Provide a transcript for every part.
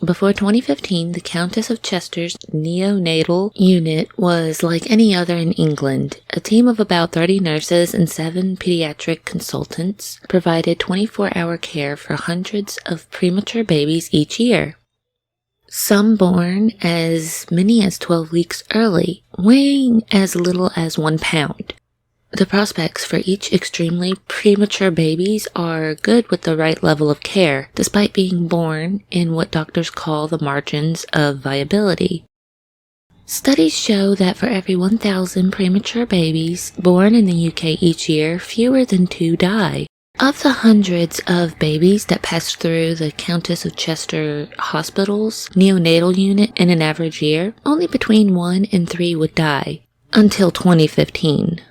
Before 2015, the Countess of Chester's neonatal unit was like any other in England. A team of about 30 nurses and 7 pediatric consultants provided 24-hour care for hundreds of premature babies each year. Some born as many as 12 weeks early, weighing as little as 1 pound. The prospects for each extremely premature babies are good with the right level of care, despite being born in what doctors call the margins of viability. Studies show that for every 1,000 premature babies born in the UK each year, fewer than 2 die. Of the hundreds of babies that pass through the Countess of Chester Hospital's neonatal unit in an average year, only between 1 and 3 would die, until 2015.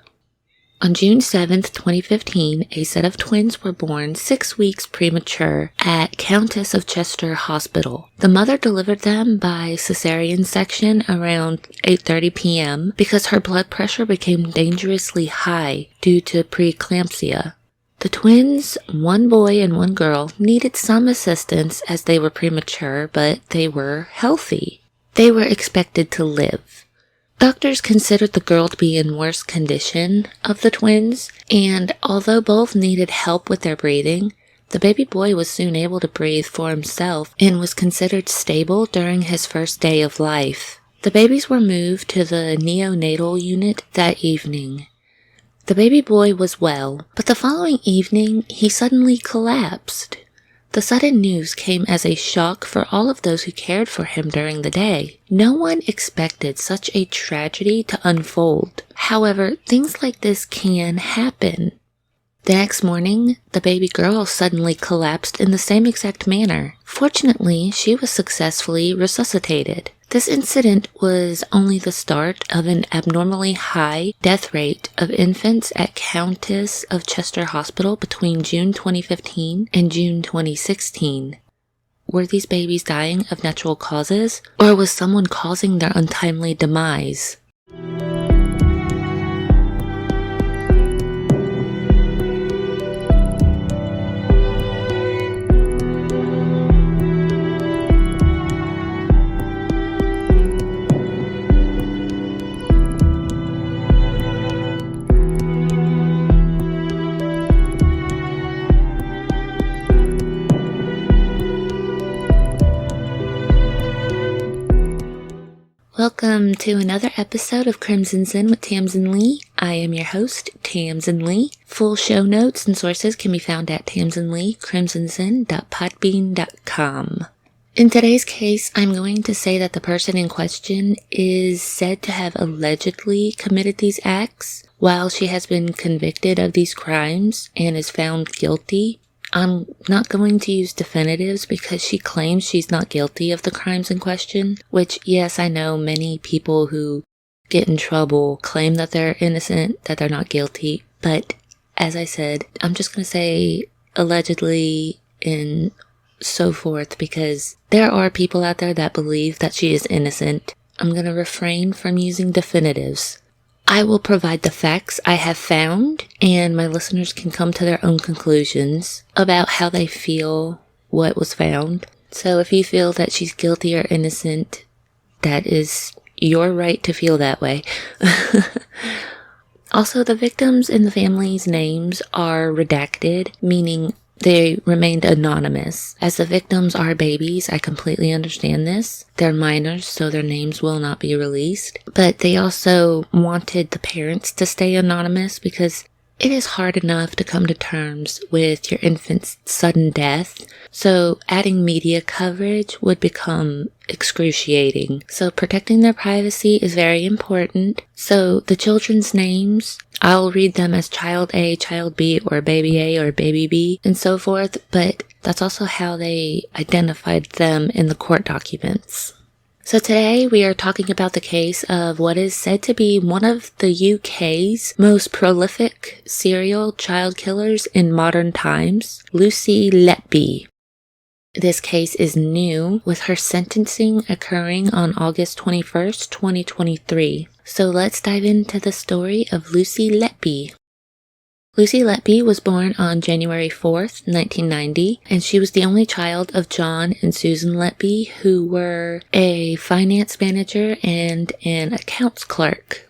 On June 7, 2015, a set of twins were born 6 weeks premature at Countess of Chester Hospital. The mother delivered them by cesarean section around 8:30 p.m. because her blood pressure became dangerously high due to preeclampsia. The twins, 1 boy and 1 girl, needed some assistance as they were premature, but they were healthy. They were expected to live. Doctors considered the girl to be in worse condition of the twins, and although both needed help with their breathing, the baby boy was soon able to breathe for himself and was considered stable during his first day of life. The babies were moved to the neonatal unit that evening. The baby boy was well, but the following evening he suddenly collapsed. The sudden news came as a shock for all of those who cared for him during the day. No one expected such a tragedy to unfold. However, things like this can happen. The next morning, the baby girl suddenly collapsed in the same exact manner. Fortunately, she was successfully resuscitated. This incident was only the start of an abnormally high death rate of infants at Countess of Chester Hospital between June 2015 and June 2016. Were these babies dying of natural causes, or was someone causing their untimely demise? Welcome to another episode of Crimson Sin with Tamsin Leigh. I am your host, Tamsin Leigh. Full show notes and sources can be found at tamsinleigh.crimsonsin.podbean.com. In today's case, I'm going to say that the person in question is said to have allegedly committed these acts. While she has been convicted of these crimes and is found guilty, I'm not going to use definitives because she claims she's not guilty of the crimes in question, which, yes, I know many people who get in trouble claim that they're innocent, that they're not guilty, but as I said, I'm just going to say allegedly and so forth because there are people out there that believe that she is innocent. I'm going to refrain from using definitives. I will provide the facts I have found, and my listeners can come to their own conclusions about how they feel what was found. So if you feel that she's guilty or innocent, that is your right to feel that way. Also, the victims and the family's names are redacted, meaning they remained anonymous. As the victims are babies, I completely understand this. They're minors, so their names will not be released. But they also wanted the parents to stay anonymous because it is hard enough to come to terms with your infant's sudden death. So adding media coverage would become excruciating. So protecting their privacy is very important. So the children's names, I'll read them as Child A, Child B, or Baby A, or Baby B, and so forth, but that's also how they identified them in the court documents. So today we are talking about the case of what is said to be one of the UK's most prolific serial child killers in modern times, Lucy Letby. This case is new, with her sentencing occurring on August 21st, 2023. So let's dive into the story of Lucy Letby. Lucy Letby was born on January 4th, 1990, and she was the only child of John and Susan Letby, who were a finance manager and an accounts clerk.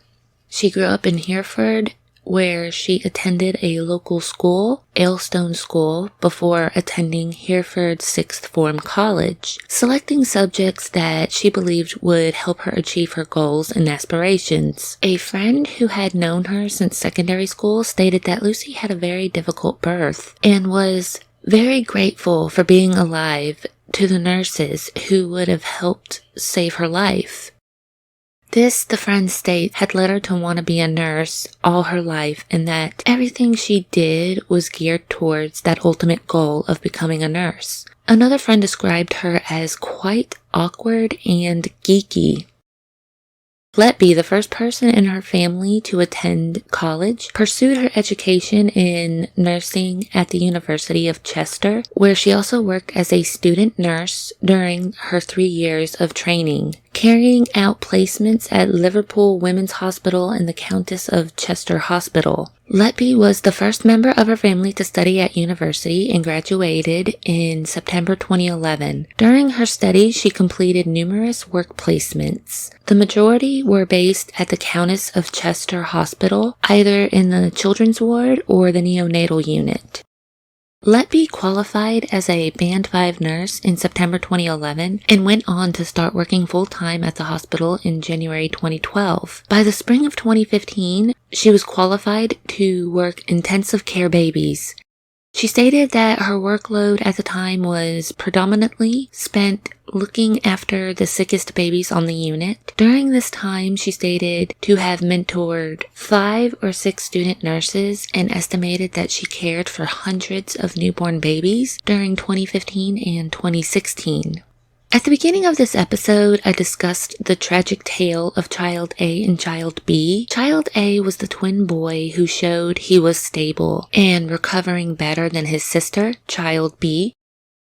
She grew up in Hereford, where she attended a local school, Aylstone School, before attending Hereford Sixth Form College, selecting subjects that she believed would help her achieve her goals and aspirations. A friend who had known her since secondary school stated that Lucy had a very difficult birth and was very grateful for being alive to the nurses who would have helped save her life. This, the friend states, had led her to want to be a nurse all her life, and that everything she did was geared towards that ultimate goal of becoming a nurse. Another friend described her as quite awkward and geeky. Letby, the first person in her family to attend college, pursued her education in nursing at the University of Chester, where she also worked as a student nurse during her 3 years of training, carrying out placements at Liverpool Women's Hospital and the Countess of Chester Hospital. Letby was the first member of her family to study at university and graduated in September 2011. During her studies, she completed numerous work placements. The majority were based at the Countess of Chester Hospital, either in the children's ward or the neonatal unit. Letby qualified as a Band 5 nurse in September 2011 and went on to start working full-time at the hospital in January 2012. By the spring of 2015, she was qualified to work intensive care babies. She stated that her workload at the time was predominantly spent looking after the sickest babies on the unit. During this time, she stated to have mentored 5 or 6 student nurses and estimated that she cared for hundreds of newborn babies during 2015 and 2016. At the beginning of this episode, I discussed the tragic tale of Child A and Child B. Child A was the twin boy who showed he was stable and recovering better than his sister, Child B.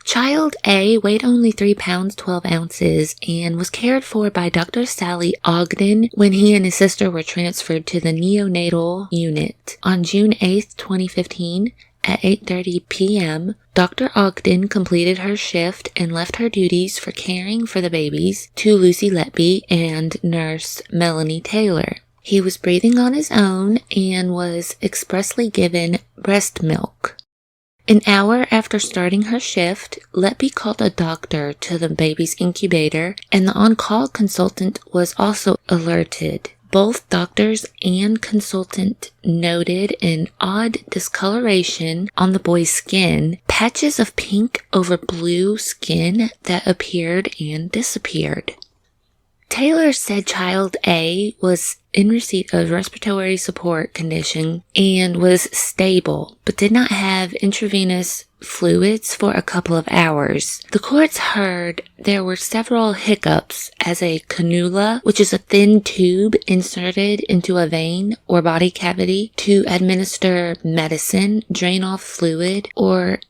Child A weighed only 3 pounds 12 ounces and was cared for by Dr. Sally Ogden when he and his sister were transferred to the neonatal unit. On June 8, 2015, at 8:30 p.m., Dr. Ogden completed her shift and left her duties for caring for the babies to Lucy Letby and nurse Melanie Taylor. He was breathing on his own and was expressly given breast milk. An hour after starting her shift, Letby called a doctor to the baby's incubator, and the on-call consultant was also alerted. Both doctors and consultant noted an odd discoloration on the boy's skin, patches of pink over blue skin that appeared and disappeared. Taylor said Child A was in receipt of respiratory support condition and was stable, but did not have intravenous fluids for a couple of hours. The courts heard there were several hiccups as a cannula, which is a thin tube inserted into a vein or body cavity to administer medicine, drain off fluid, or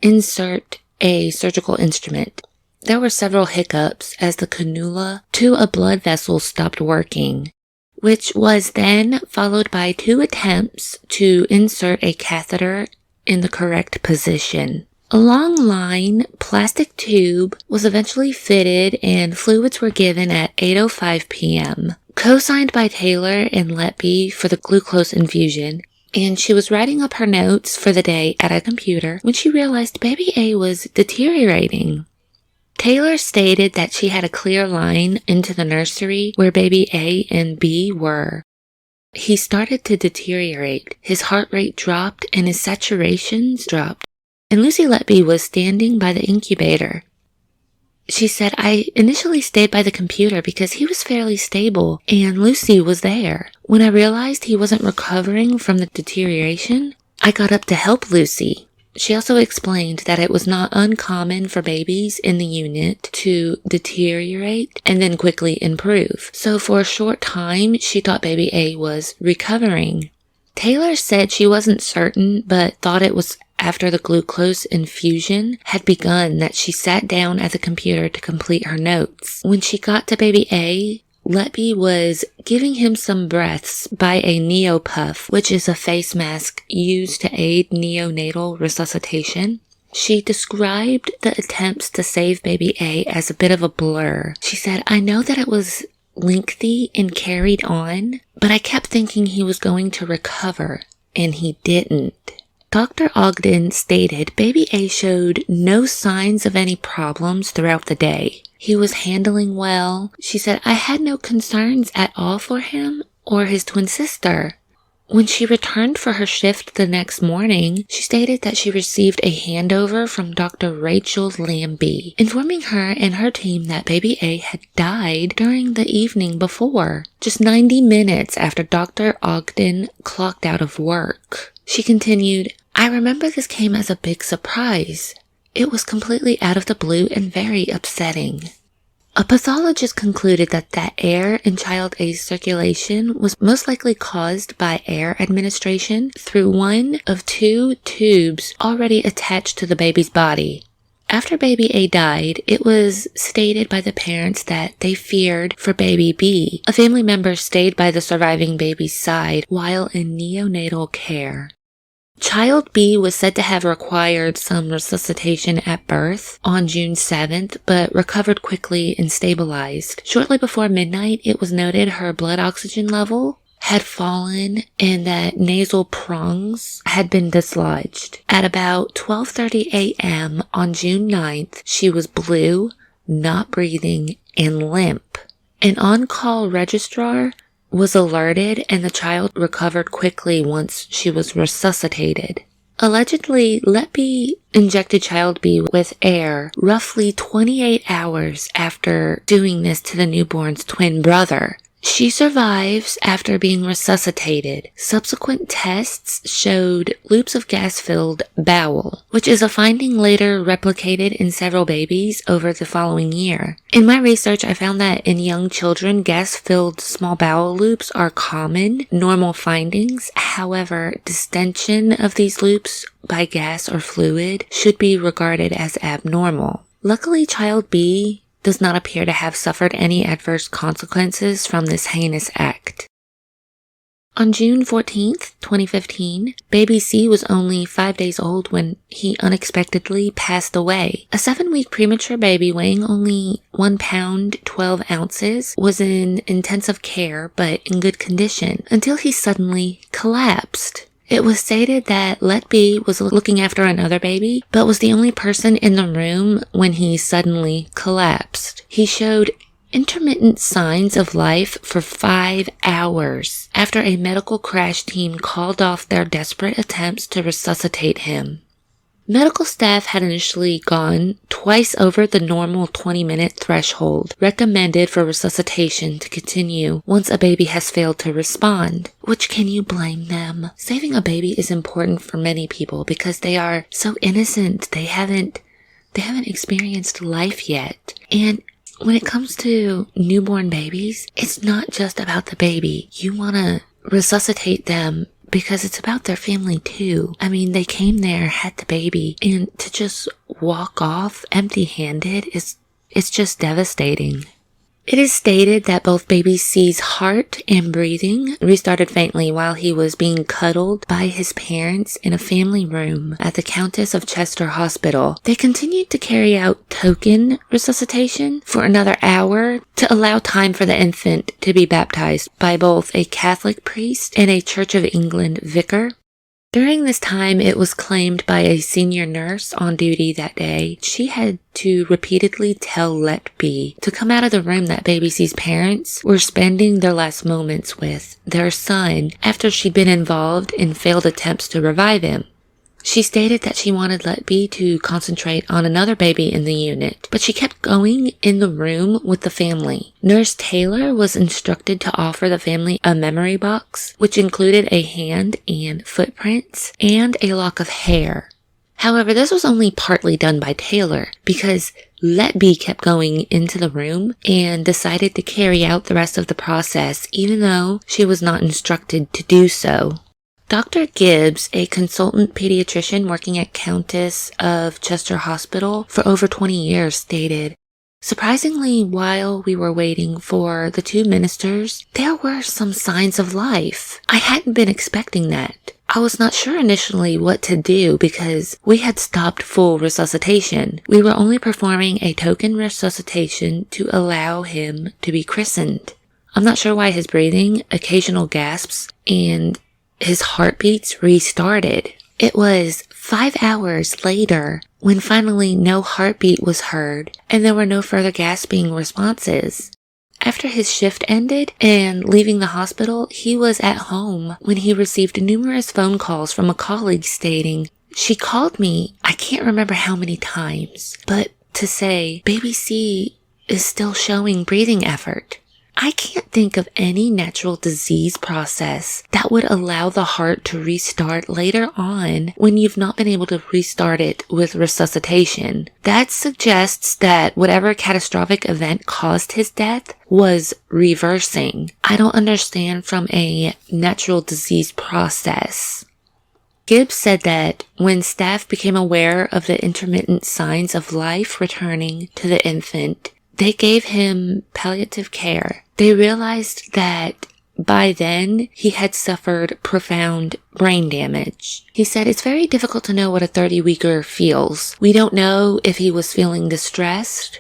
insert a surgical instrument. There were several hiccups as the cannula to a blood vessel stopped working, which was then followed by 2 attempts to insert a catheter in the correct position. A long line plastic tube was eventually fitted and fluids were given at 8:05 p.m. Co-signed by Taylor and Letby for the glucose infusion, and she was writing up her notes for the day at a computer when she realized baby A was deteriorating. Taylor stated that she had a clear line into the nursery where baby A and B were. He started to deteriorate. His heart rate dropped and his saturations dropped. And Lucy Letby was standing by the incubator. She said, I initially stayed by the computer because he was fairly stable and Lucy was there. When I realized he wasn't recovering from the deterioration, I got up to help Lucy. She also explained that it was not uncommon for babies in the unit to deteriorate and then quickly improve. So for a short time, she thought baby A was recovering. Taylor said she wasn't certain, but thought it was after the glucose infusion had begun that she sat down at the computer to complete her notes. When she got to baby A, Letby was giving him some breaths by a neopuff, which is a face mask used to aid neonatal resuscitation. She described the attempts to save baby A as a bit of a blur. She said, "I know that it was lengthy and carried on, but I kept thinking he was going to recover, and he didn't." Dr. Ogden stated baby A showed no signs of any problems throughout the day. He was handling well. She said, "I had no concerns at all for him or his twin sister." When she returned for her shift the next morning, she stated that she received a handover from Dr. Rachel Lambie, informing her and her team that baby A had died during the evening before, just 90 minutes after Dr. Ogden clocked out of work. She continued, "I remember this came as a big surprise. It was completely out of the blue and very upsetting." A pathologist concluded that air in child A's circulation was most likely caused by air administration through one of 2 tubes already attached to the baby's body. After baby A died, it was stated by the parents that they feared for baby B. A family member stayed by the surviving baby's side while in neonatal care. Child B was said to have required some resuscitation at birth on June 7th, but recovered quickly and stabilized. Shortly before midnight, it was noted her blood oxygen level had fallen and that nasal prongs had been dislodged. At about 12:30 a.m. on June 9th, she was blue, not breathing, and limp. An on-call registrar was alerted and the child recovered quickly once she was resuscitated. Allegedly, Letby injected child B with air roughly 28 hours after doing this to the newborn's twin brother. She survives after being resuscitated. Subsequent tests showed loops of gas-filled bowel, which is a finding later replicated in several babies over the following year. In my research, I found that in young children, gas-filled small bowel loops are common, normal findings. However, distension of these loops by gas or fluid should be regarded as abnormal. Luckily, child B does not appear to have suffered any adverse consequences from this heinous act. On June 14th, 2015, baby C was only 5 days old when he unexpectedly passed away. A 7-week premature baby weighing only 1 pound 12 ounces was in intensive care but in good condition until he suddenly collapsed. It was stated that Letby was looking after another baby, but was the only person in the room when he suddenly collapsed. He showed intermittent signs of life for 5 hours after a medical crash team called off their desperate attempts to resuscitate him. Medical staff had initially gone twice over the normal 20-minute threshold recommended for resuscitation to continue once a baby has failed to respond. Which can you blame them? Saving a baby is important for many people because they are so innocent. They haven't experienced life yet. And when it comes to newborn babies, it's not just about the baby. You want to resuscitate them because it's about their family too. I mean, they came there, had the baby, and to just walk off empty-handed it's just devastating. It is stated that both baby C's heart and breathing restarted faintly while he was being cuddled by his parents in a family room at the Countess of Chester Hospital. They continued to carry out token resuscitation for another hour to allow time for the infant to be baptized by both a Catholic priest and a Church of England vicar. During this time, it was claimed by a senior nurse on duty that day, she had to repeatedly tell Letby to come out of the room that baby C's parents were spending their last moments with, their son, after she'd been involved in failed attempts to revive him. She stated that she wanted Letby to concentrate on another baby in the unit, but she kept going in the room with the family. Nurse Taylor was instructed to offer the family a memory box, which included a hand and footprints and a lock of hair. However, this was only partly done by Taylor because Letby kept going into the room and decided to carry out the rest of the process even though she was not instructed to do so. Dr. Gibbs, a consultant pediatrician working at Countess of Chester Hospital for over 20 years, stated, Surprisingly, while we were waiting for the two ministers, there were some signs of life. I hadn't been expecting that. I was not sure initially what to do because we had stopped full resuscitation. We were only performing a token resuscitation to allow him to be christened. I'm not sure why his breathing, occasional gasps, and his heartbeats restarted. It was 5 hours later when finally no heartbeat was heard and there were no further gasping responses. After his shift ended and leaving the hospital, he was at home when he received numerous phone calls from a colleague stating, "She called me, I can't remember how many times, but to say baby C is still showing breathing effort." I can't think of any natural disease process that would allow the heart to restart later on when you've not been able to restart it with resuscitation. That suggests that whatever catastrophic event caused his death was reversing. I don't understand from a natural disease process. Gibbs said that when staff became aware of the intermittent signs of life returning to the infant, they gave him palliative care. They realized that by then he had suffered profound brain damage. He said it's very difficult to know what a 30-weeker feels. We don't know if he was feeling distressed,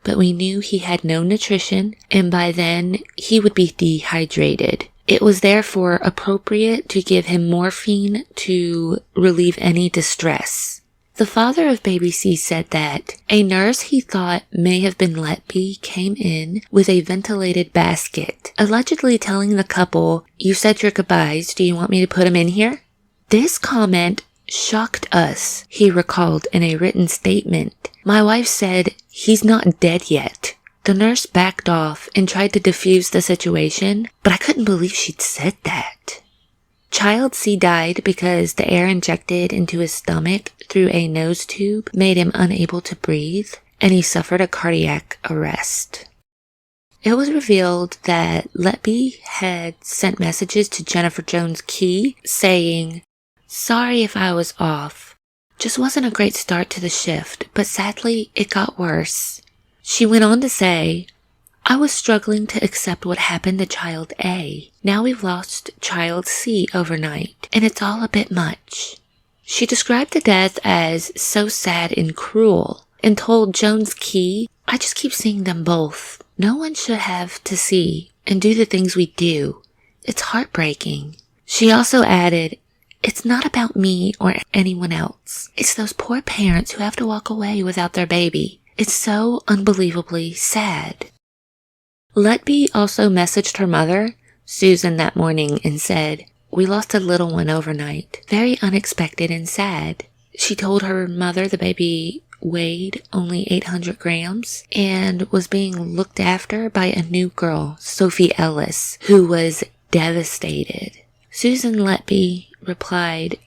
but we knew he had no nutrition, and by then he would be dehydrated. It was therefore appropriate to give him morphine to relieve any distress. The father of baby C said that a nurse he thought may have been Letby came in with a ventilated basket, allegedly telling the couple, "You said your goodbyes, do you want me to put him in here?" This comment shocked us, he recalled in a written statement. My wife said, "He's not dead yet." The nurse backed off and tried to defuse the situation, but I couldn't believe she'd said that. Child C died because the air injected into his stomach through a nose tube made him unable to breathe, and he suffered a cardiac arrest. It was revealed that Letby had sent messages to Jennifer Jones Key saying, "Sorry if I was off. Just wasn't a great start to the shift, but sadly it got worse." She went on to say, "I was struggling to accept what happened to child A. Now we've lost child C overnight, and it's all a bit much." She described the death as so sad and cruel, and told Jones Key, "I just keep seeing them both. No one should have to see and do the things we do. It's heartbreaking." She also added, "It's not about me or anyone else. It's those poor parents who have to walk away without their baby. It's so unbelievably sad." Letby also messaged her mother, Susan, that morning and said, "We lost a little one overnight. Very unexpected and sad." She told her mother the baby weighed only 800 grams and was being looked after by a new girl, Sophie Ellis, who was devastated. Susan Letby replied,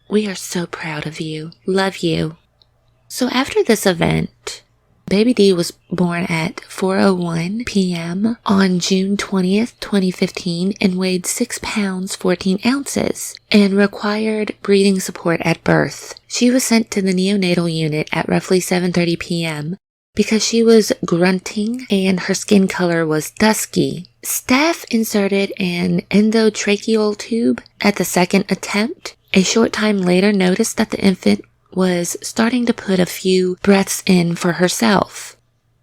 "We are so proud of you. Love you." So after this event, baby D was born at 4:01 p.m. on June 20th, 2015 and weighed 6 pounds 14 ounces and required breathing support at birth. She was sent to the neonatal unit at roughly 7:30 p.m. because she was grunting and her skin color was dusky. Staff inserted an endotracheal tube at the second attempt. A short time later noticed that the infant was starting to put a few breaths in for herself.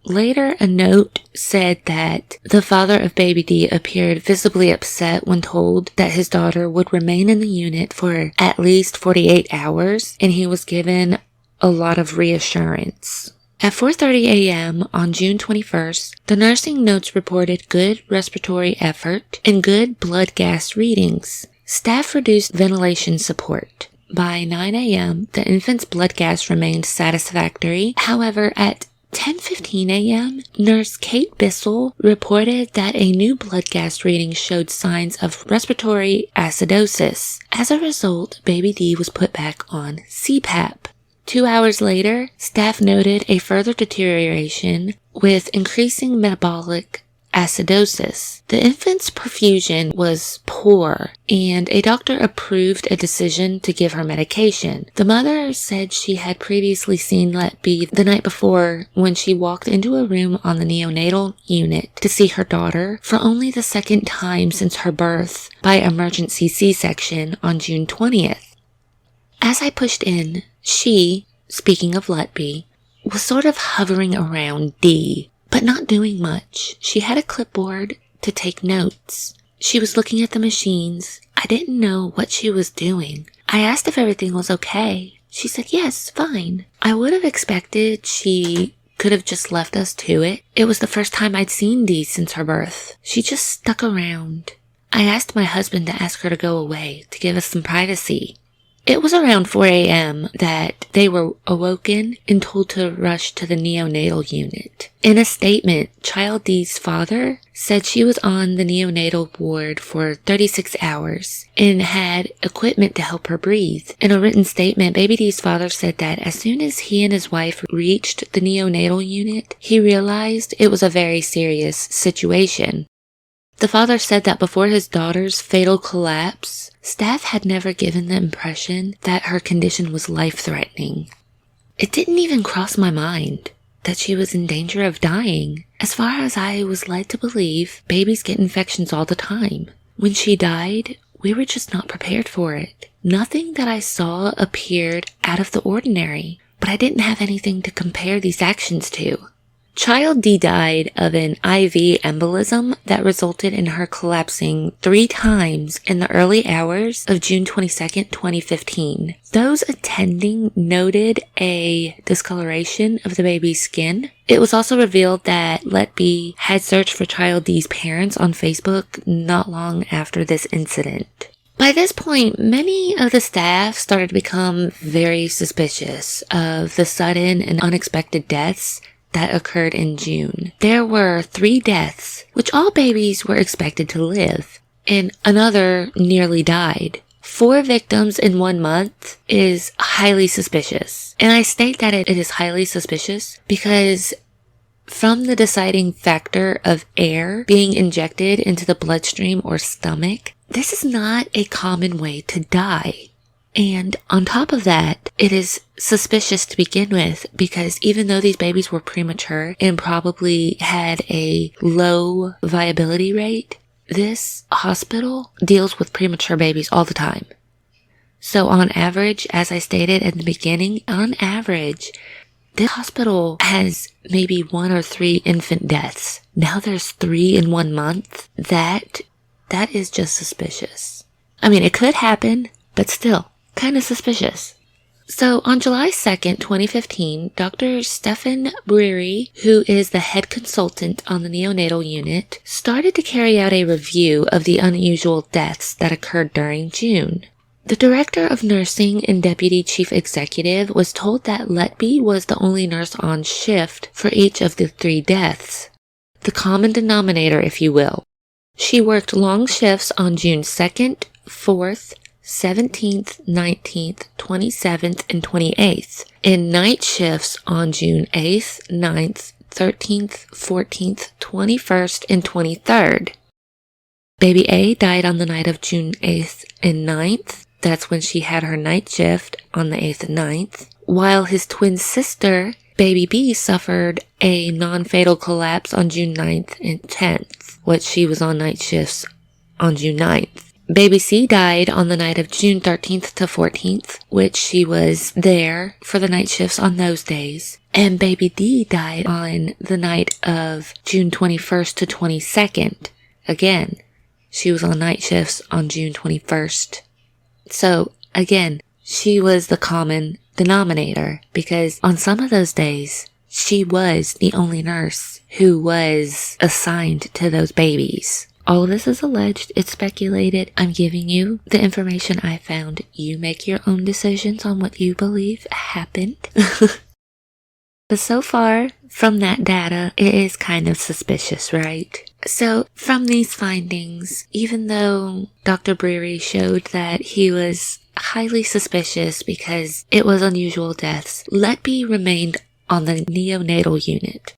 Later, a note said that the father of baby D appeared visibly upset when told that his daughter would remain in the unit for at least 48 hours, and he was given a lot of reassurance. At 4:30 a.m. on June 21st, the nursing notes reported good respiratory effort and good blood gas readings. Staff reduced ventilation support. By 9 a.m., the infant's blood gas remained satisfactory. However, at 10:15 a.m., Nurse Kate Bissell reported that a new blood gas reading showed signs of respiratory acidosis. As a result, baby D was put back on CPAP. 2 hours later, staff noted a further deterioration with increasing metabolic acidosis. The infant's perfusion was poor, and a doctor approved a decision to give her medication. The mother said she had previously seen Letby the night before when she walked into a room on the neonatal unit to see her daughter for only the second time since her birth by emergency C-section on June 20th. As I pushed in, she, speaking of Letby, was sort of hovering around D, but not doing much. She had a clipboard to take notes. She was looking at the machines. I didn't know what she was doing. I asked if everything was okay. She said, yes, fine. I would have expected she could have just left us to it. It was the first time I'd seen Dee since her birth. She just stuck around. I asked my husband to ask her to go away, to give us some privacy. It was around 4 a.m. that they were awoken and told to rush to the neonatal unit. In a statement, child D's father said she was on the neonatal ward for 36 hours and had equipment to help her breathe. In a written statement, baby D's father said that as soon as he and his wife reached the neonatal unit, he realized it was a very serious situation. The father said that before his daughter's fatal collapse, staff had never given the impression that her condition was life-threatening. It didn't even cross my mind that she was in danger of dying. As far as I was led to believe, babies get infections all the time. When she died, we were just not prepared for it. Nothing that I saw appeared out of the ordinary, but I didn't have anything to compare these actions to. Child D died of an IV embolism that resulted in her collapsing 3 times in the early hours of June 22, 2015. Those attending noted a discoloration of the baby's skin. It was also revealed that Letby had searched for Child D's parents on Facebook not long after this incident. By this point, many of the staff started to become very suspicious of the sudden and unexpected deaths that occurred in June. There were 3 deaths, which all babies were expected to live, and another nearly died. 4 victims in 1 month is highly suspicious. And I state that it is highly suspicious because from the deciding factor of air being injected into the bloodstream or stomach, this is not a common way to die. And on top of that, it is suspicious to begin with because even though these babies were premature and probably had a low viability rate, this hospital deals with premature babies all the time. So on average, as I stated at the beginning, on average, this hospital has maybe 1 or 3 infant deaths. Now there's 3 in 1 month. That is just suspicious. I mean, it could happen, but still. Kind of suspicious. So on July 2nd, 2015, Dr. Stephen Breary, who is the head consultant on the neonatal unit, started to carry out a review of the unusual deaths that occurred during June. The director of nursing and deputy chief executive was told that Letby was the only nurse on shift for each of the 3 deaths. The common denominator, if you will. She worked long shifts on June 2nd, 4th, 17th, 19th, 27th, and 28th, and night shifts on June 8th, 9th, 13th, 14th, 21st, and 23rd. Baby A died on the night of June 8th and 9th. That's when she had her night shift on the 8th and 9th, while his twin sister, Baby B, suffered a non-fatal collapse on June 9th and 10th, which she was on night shifts on June 9th. Baby C died on the night of June 13th to 14th, which she was there for the night shifts on those days. And Baby D died on the night of June 21st to 22nd. Again, she was on night shifts on June 21st. So, again, she was the common denominator because on some of those days, she was the only nurse who was assigned to those babies. All of this is alleged, it's speculated. I'm giving you the information I found. You make your own decisions on what you believe happened. But so far, from that data, it is kind of suspicious, right? So, from these findings, even though Dr. Breary showed that he was highly suspicious because it was unusual deaths, Letby remained on the neonatal unit.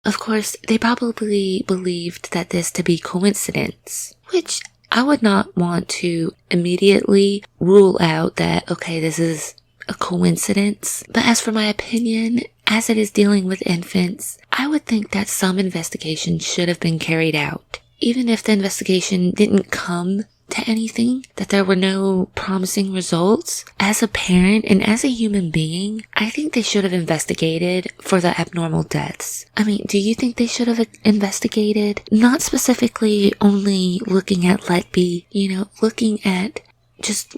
Of course, they probably believed that this to be coincidence, which I would not want to immediately rule out that, okay, this is a coincidence. But as for my opinion, as it is dealing with infants, I would think that some investigation should have been carried out. Even if the investigation didn't come to anything, that there were no promising results, as a parent and as a human being, I think they should have investigated for the abnormal deaths. I mean, do you think they should have investigated? Not specifically only looking at Letby,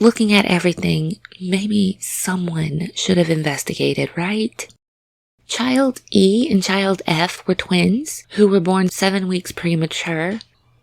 looking at everything. Maybe someone should have investigated, right? Child E and Child F were twins who were born 7 weeks premature.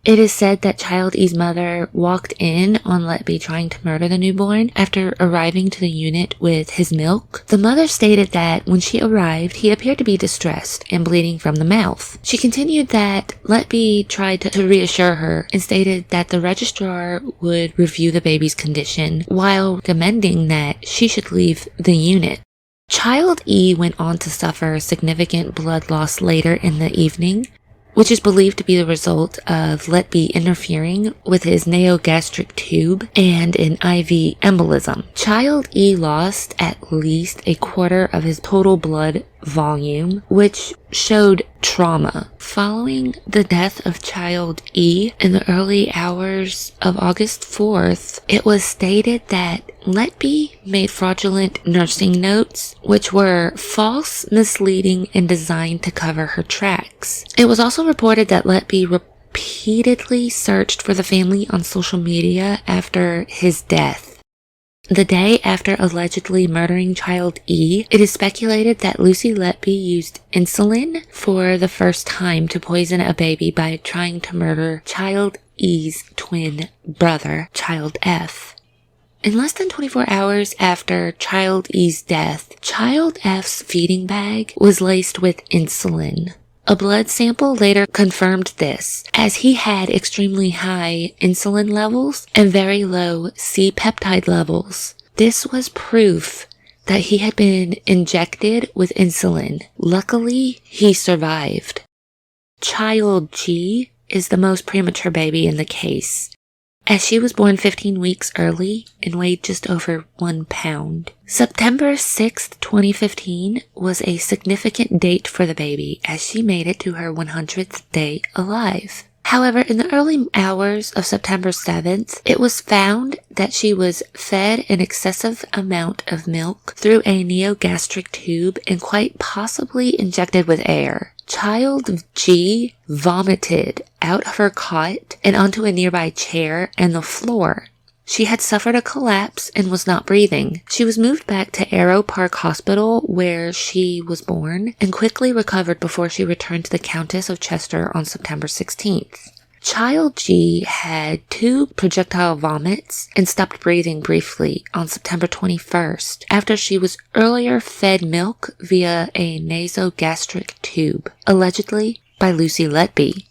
It is said that Child E's mother walked in on Letby trying to murder the newborn after arriving to the unit with his milk. The mother stated that when she arrived, he appeared to be distressed and bleeding from the mouth. She continued that Letby tried to reassure her and stated that the registrar would review the baby's condition while recommending that she should leave the unit. Child E went on to suffer significant blood loss later in the evening, which is believed to be the result of Letby interfering with his nasogastric tube and an IV embolism. Child E lost at least a quarter of his total blood volume, which showed trauma. Following the death of Child E in the early hours of August 4th, it was stated that Letby made fraudulent nursing notes, which were false, misleading, and designed to cover her tracks. It was also reported that Letby repeatedly searched for the family on social media after his death. The day after allegedly murdering Child E, it is speculated that Lucy Letby used insulin for the first time to poison a baby by trying to murder Child E's twin brother, Child F. In less than 24 hours after Child E's death, Child F's feeding bag was laced with insulin. A blood sample later confirmed this, as he had extremely high insulin levels and very low C-peptide levels. This was proof that he had been injected with insulin. Luckily, he survived. Child G is the most premature baby in the case, as she was born 15 weeks early and weighed just over 1 pound. September 6th, 2015 was a significant date for the baby, as she made it to her 100th day alive. However, in the early hours of September 7th, it was found that she was fed an excessive amount of milk through a neogastric tube and quite possibly injected with air. Child G vomited out of her cot and onto a nearby chair and the floor. She had suffered a collapse and was not breathing. She was moved back to Arrow Park Hospital, where she was born, and quickly recovered before she returned to the Countess of Chester on September 16th. Child G had 2 projectile vomits and stopped breathing briefly on September 21st after she was earlier fed milk via a nasogastric tube, allegedly by Lucy Letby.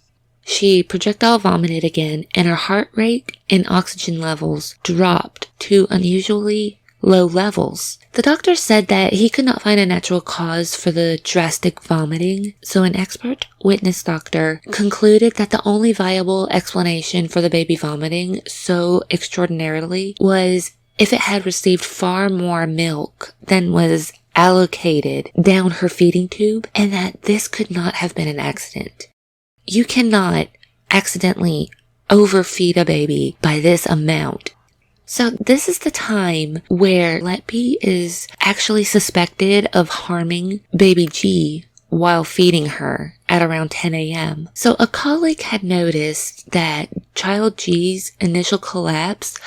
She projectile vomited again, and her heart rate and oxygen levels dropped to unusually low levels. The doctor said that he could not find a natural cause for the drastic vomiting, so an expert witness doctor concluded that the only viable explanation for the baby vomiting so extraordinarily was if it had received far more milk than was allocated down her feeding tube, and that this could not have been an accident. You cannot accidentally overfeed a baby by this amount. So this is the time where Letby is actually suspected of harming baby G while feeding her at around 10 a.m. So a colleague had noticed that Child G's initial collapse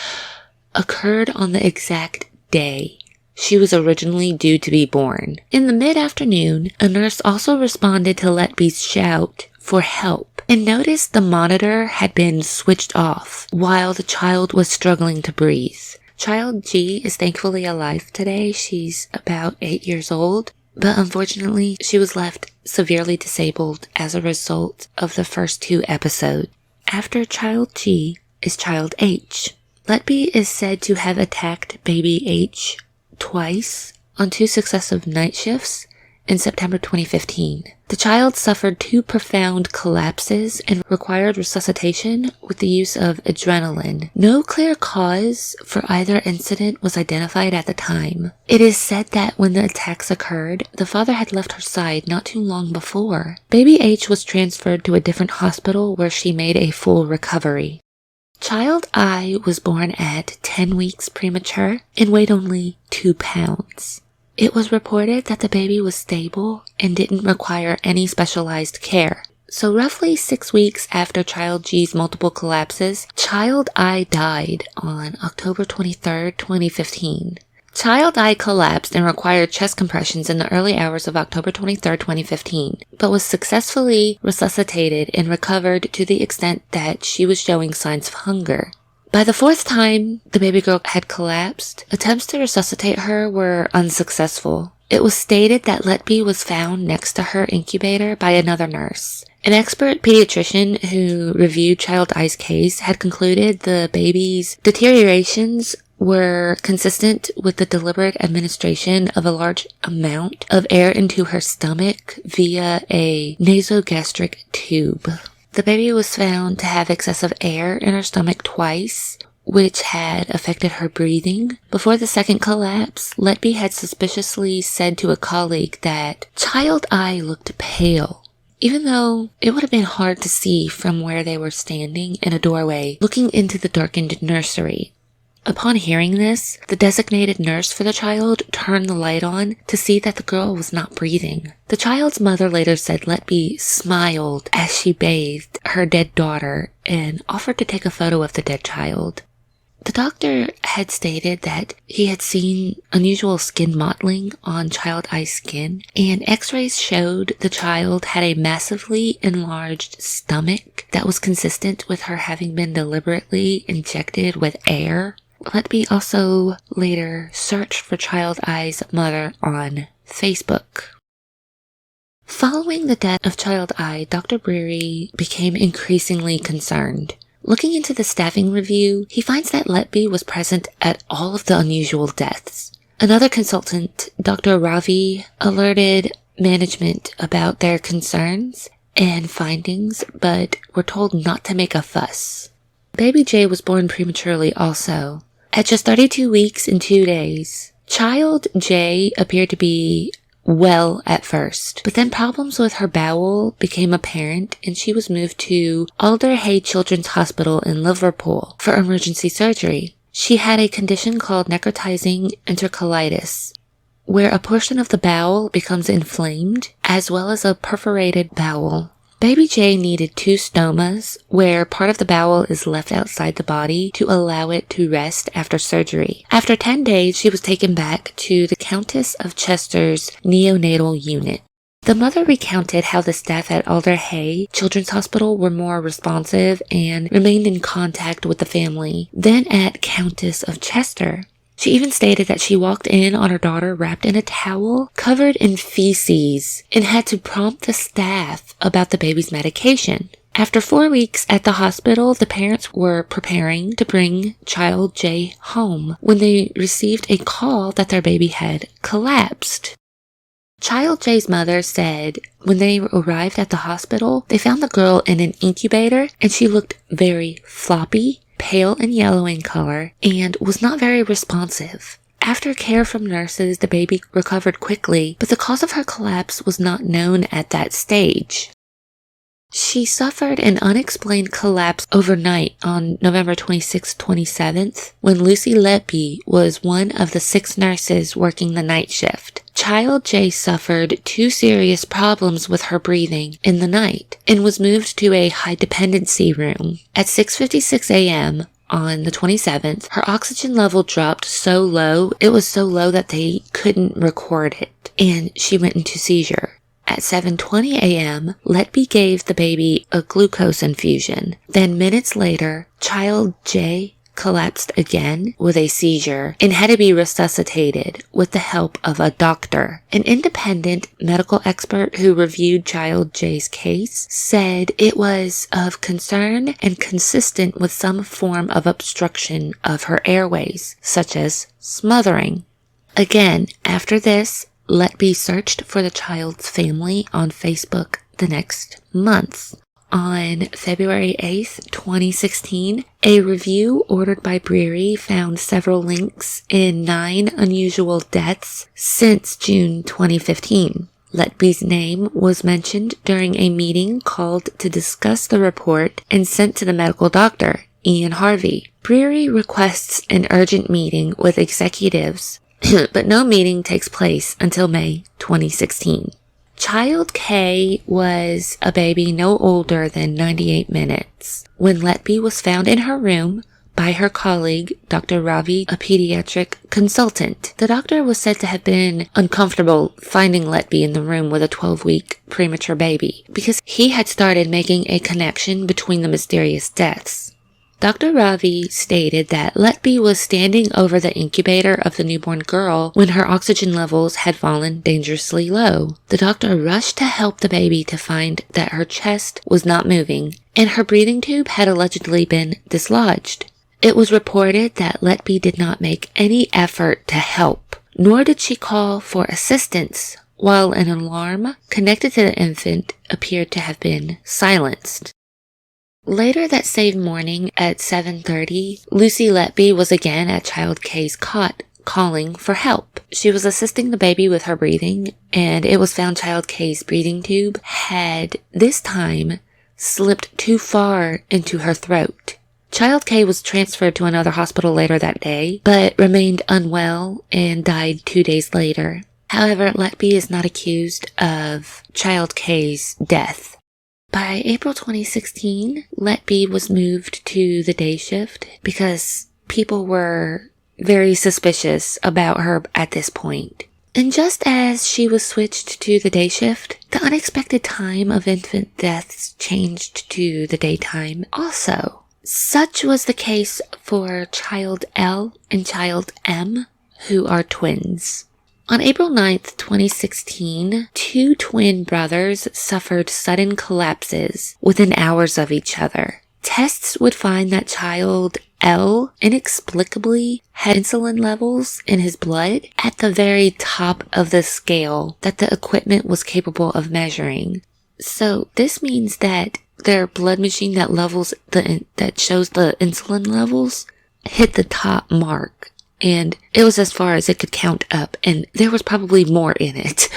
occurred on the exact day she was originally due to be born. In the mid-afternoon, a nurse also responded to Letby's shout for help and noticed the monitor had been switched off while the child was struggling to breathe. Child G is thankfully alive today. She's about 8 years old, but unfortunately she was left severely disabled as a result of the first 2 episodes. After Child G is Child H. Letby is said to have attacked baby H twice on 2 successive night shifts in September 2015. The child suffered 2 profound collapses and required resuscitation with the use of adrenaline. No clear cause for either incident was identified at the time. It is said that when the attacks occurred, the father had left her side not too long before. Baby H was transferred to a different hospital where she made a full recovery. Child I was born at 10 weeks premature and weighed only 2 pounds. It was reported that the baby was stable and didn't require any specialized care. So roughly 6 weeks after Child G's multiple collapses, Child I died on October 23, 2015. Child I collapsed and required chest compressions in the early hours of October 23, 2015, but was successfully resuscitated and recovered to the extent that she was showing signs of hunger. By the 4th time the baby girl had collapsed, attempts to resuscitate her were unsuccessful. It was stated that Letby was found next to her incubator by another nurse. An expert pediatrician who reviewed Child I's case had concluded the baby's deteriorations were consistent with the deliberate administration of a large amount of air into her stomach via a nasogastric tube. The baby was found to have excessive air in her stomach twice, which had affected her breathing. Before the second collapse, Letby had suspiciously said to a colleague that Child I looked pale, even though it would have been hard to see from where they were standing in a doorway looking into the darkened nursery. Upon hearing this, the designated nurse for the child turned the light on to see that the girl was not breathing. The child's mother later said Letby smiled as she bathed her dead daughter and offered to take a photo of the dead child. The doctor had stated that he had seen unusual skin mottling on Child I's skin, and x-rays showed the child had a massively enlarged stomach that was consistent with her having been deliberately injected with air. Letby also later searched for Child I's mother on Facebook. Following the death of Child I, Dr. Breary became increasingly concerned. Looking into the staffing review, he finds that Letby was present at all of the unusual deaths. Another consultant, Dr. Ravi, alerted management about their concerns and findings, but were told not to make a fuss. Baby J was born prematurely also. At just 32 weeks and 2 days, Child J appeared to be well at first, but then problems with her bowel became apparent and she was moved to Alder Hey Children's Hospital in Liverpool for emergency surgery. She had a condition called necrotizing enterocolitis, where a portion of the bowel becomes inflamed, as well as a perforated bowel. Baby J needed 2 stomas, where part of the bowel is left outside the body to allow it to rest after surgery. After 10 days, she was taken back to the Countess of Chester's neonatal unit. The mother recounted how the staff at Alder Hey Children's Hospital were more responsive and remained in contact with the family than at Countess of Chester. She even stated that she walked in on her daughter wrapped in a towel, covered in feces, and had to prompt the staff about the baby's medication. After 4 weeks at the hospital, the parents were preparing to bring Child J home when they received a call that their baby had collapsed. Child J's mother said when they arrived at the hospital, they found the girl in an incubator and she looked very floppy, pale and yellow in color, and was not very responsive. After care from nurses, the baby recovered quickly, but the cause of her collapse was not known at that stage. She suffered an unexplained collapse overnight on November 26, 27th, when Lucy Letby was one of the 6 nurses working the night shift. Child J suffered 2 serious problems with her breathing in the night and was moved to a high dependency room. At 6:56 a.m. on the 27th, her oxygen level dropped so low, it was so low that they couldn't record it, and she went into seizure. At 7:20 a.m., Letby gave the baby a glucose infusion. Then minutes later, Child J collapsed again with a seizure and had to be resuscitated with the help of a doctor. An independent medical expert who reviewed Child J's case said it was of concern and consistent with some form of obstruction of her airways, such as smothering. Again, after this, Letby searched for the child's family on Facebook the next month. On February 8th, 2016, a review ordered by Breary found several links in 9 unusual deaths since June 2015. Letby's name was mentioned during a meeting called to discuss the report and sent to the medical doctor, Ian Harvey. Breary requests an urgent meeting with executives, but no meeting takes place until May 2016. Child K was a baby no older than 98 minutes when Letby was found in her room by her colleague, Dr. Ravi, a pediatric consultant. The doctor was said to have been uncomfortable finding Letby in the room with a 12-week premature baby because he had started making a connection between the mysterious deaths. Dr. Ravi stated that Letby was standing over the incubator of the newborn girl when her oxygen levels had fallen dangerously low. The doctor rushed to help the baby to find that her chest was not moving and her breathing tube had allegedly been dislodged. It was reported that Letby did not make any effort to help, nor did she call for assistance, while an alarm connected to the infant appeared to have been silenced. Later that same morning at 7:30, Lucy Letby was again at Child K's cot, calling for help. She was assisting the baby with her breathing, and it was found Child K's breathing tube had, this time, slipped too far into her throat. Child K was transferred to another hospital later that day, but remained unwell and died 2 days later. However, Letby is not accused of Child K's death. By April 2016, Letby was moved to the day shift because people were very suspicious about her at this point. And just as she was switched to the day shift, the unexpected time of infant deaths changed to the daytime also. Such was the case for Child L and Child M, who are twins. On April 9th, 2016, 2 twin brothers suffered sudden collapses within hours of each other. Tests would find that Child L inexplicably had insulin levels in his blood at the very top of the scale that the equipment was capable of measuring. So this means that their blood machine that shows the insulin levels hit the top mark. And it was as far as it could count up, and there was probably more in it.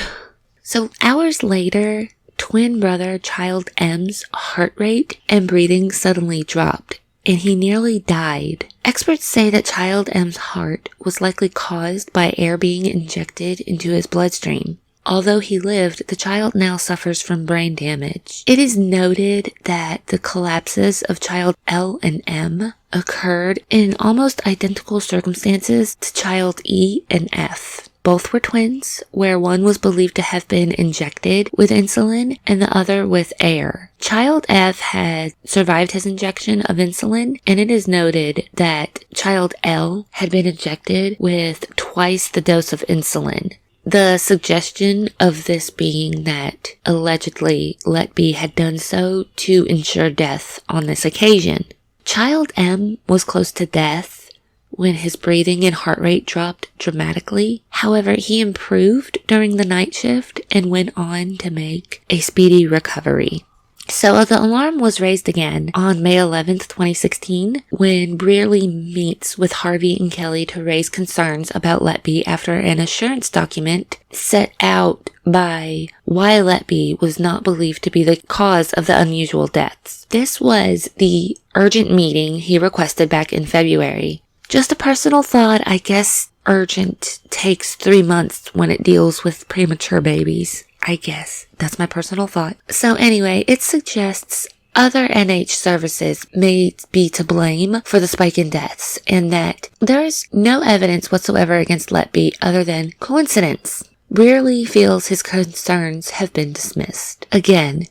So hours later, twin brother Child M's heart rate and breathing suddenly dropped, and he nearly died. Experts say that Child M's heart was likely caused by air being injected into his bloodstream. Although he lived, the child now suffers from brain damage. It is noted that the collapses of Child L and M occurred in almost identical circumstances to Child E and F. Both were twins, where one was believed to have been injected with insulin and the other with air. Child F had survived his injection of insulin, and it is noted that Child L had been injected with twice the dose of insulin. The suggestion of this being that allegedly Letby had done so to ensure death on this occasion. Child M was close to death when his breathing and heart rate dropped dramatically. However, he improved during the night shift and went on to make a speedy recovery. So the alarm was raised again on May 11th, 2016, when Brearley meets with Harvey and Kelly to raise concerns about Letby after an assurance document set out by why Letby was not believed to be the cause of the unusual deaths. This was the urgent meeting he requested back in February. Just a personal thought, I guess urgent takes 3 months when it deals with premature babies. I guess. That's my personal thought. So anyway, it suggests other NH services may be to blame for the spike in deaths, and that there is no evidence whatsoever against Letby other than coincidence. Brearley feels his concerns have been dismissed. Again,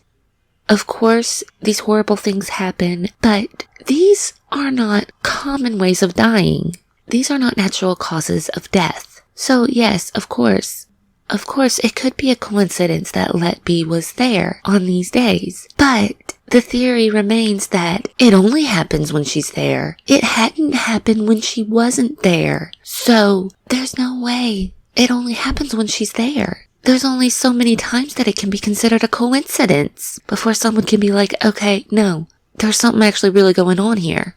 of course, these horrible things happen, but these are not common ways of dying. These are not natural causes of death. So yes, of course, it could be a coincidence that Letby was there on these days, but the theory remains that it only happens when she's there. It hadn't happened when she wasn't there. So there's no way It only happens when she's there. There's only so many times that it can be considered a coincidence before someone can be like, okay, no, there's something actually really going on here.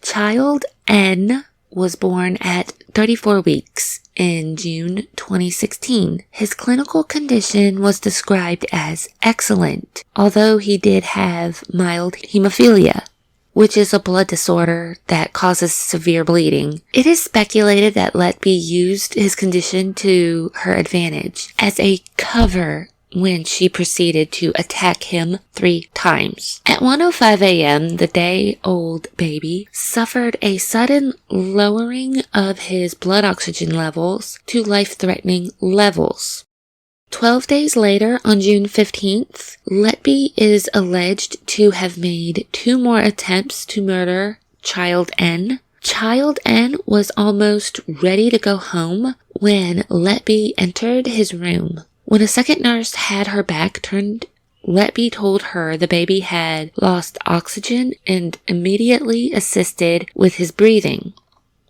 Child N was born at 34 weeks in June 2016. His clinical condition was described as excellent, although he did have mild hemophilia, which is a blood disorder that causes severe bleeding. It is speculated that Letby used his condition to her advantage as a cover when she proceeded to attack him 3 times. At 1:05 a.m., the day-old baby suffered a sudden lowering of his blood oxygen levels to life-threatening levels. 12 days later, on June 15th, Letby is alleged to have made 2 more attempts to murder Child N. Child N was almost ready to go home when Letby entered his room. When a second nurse had her back turned, Letby told her the baby had lost oxygen and immediately assisted with his breathing.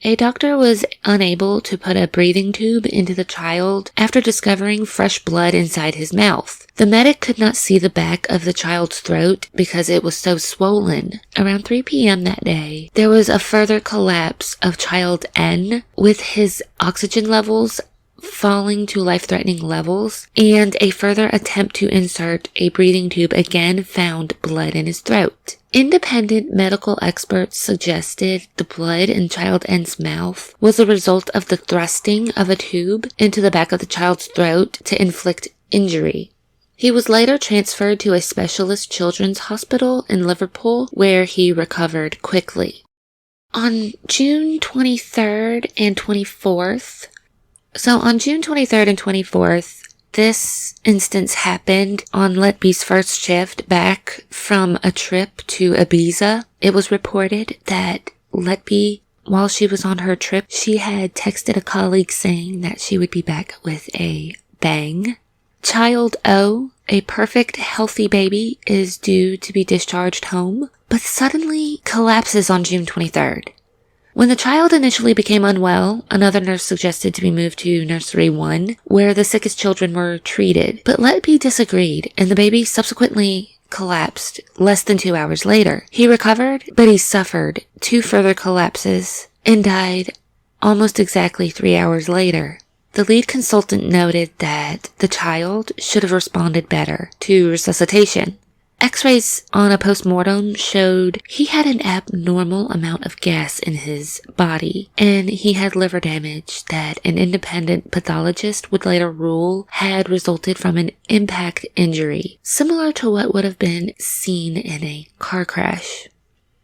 A doctor was unable to put a breathing tube into the child after discovering fresh blood inside his mouth. The medic could not see the back of the child's throat because it was so swollen. Around 3 p.m. that day, there was a further collapse of Child N with his oxygen levels falling to life-threatening levels, and a further attempt to insert a breathing tube again found blood in his throat. Independent medical experts suggested the blood in Child N's mouth was a result of the thrusting of a tube into the back of the child's throat to inflict injury. He was later transferred to a specialist children's hospital in Liverpool, where he recovered quickly. On June 23rd and 24th, on June 23rd and 24th, this instance happened on Letby's first shift back from a trip to Ibiza. It was reported that Letby, while she was on her trip, she had texted a colleague saying that she would be back with a bang. Child O, a perfect, healthy baby, is due to be discharged home, but suddenly collapses on June 23rd. When the child initially became unwell, another nurse suggested to be moved to Nursery 1, where the sickest children were treated. But Letby disagreed, and the baby subsequently collapsed less than 2 hours later. He recovered, but he suffered 2 further collapses and died almost exactly 3 hours later. The lead consultant noted that the child should have responded better to resuscitation. X-rays on a post-mortem showed he had an abnormal amount of gas in his body, and he had liver damage that an independent pathologist would later rule had resulted from an impact injury, similar to what would have been seen in a car crash.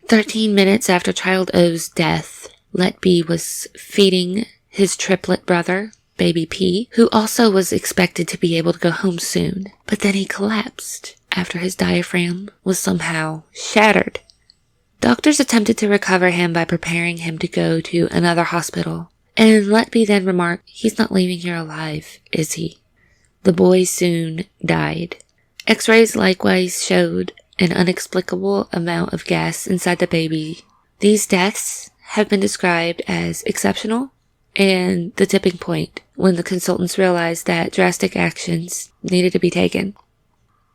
13 minutes after Child O's death, Letby was feeding his triplet brother, Baby P, who also was expected to be able to go home soon, but then he collapsed after his diaphragm was somehow shattered. Doctors attempted to recover him by preparing him to go to another hospital, and Letby then remarked, "He's not leaving here alive, is he?" The boy soon died. X-rays likewise showed an inexplicable amount of gas inside the baby. These deaths have been described as exceptional and the tipping point when the consultants realized that drastic actions needed to be taken.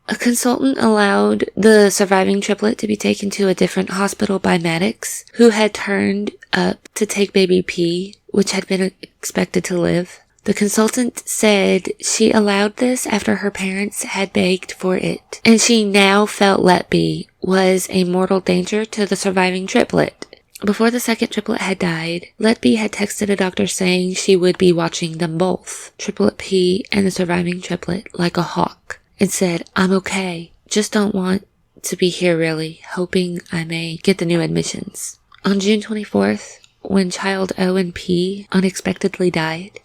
A consultant allowed the surviving triplet to be taken to a different hospital by medics who had turned up to take baby P, which had been expected to live. The consultant said she allowed this after her parents had begged for it, and she now felt Letby was a mortal danger to the surviving triplet. Before the second triplet had died, Letby had texted a doctor saying she would be watching them both, triplet P and the surviving triplet, like a hawk, and said, "I'm okay, just don't want to be here really, hoping I may get the new admissions." On June 24th, when Child O and P unexpectedly died,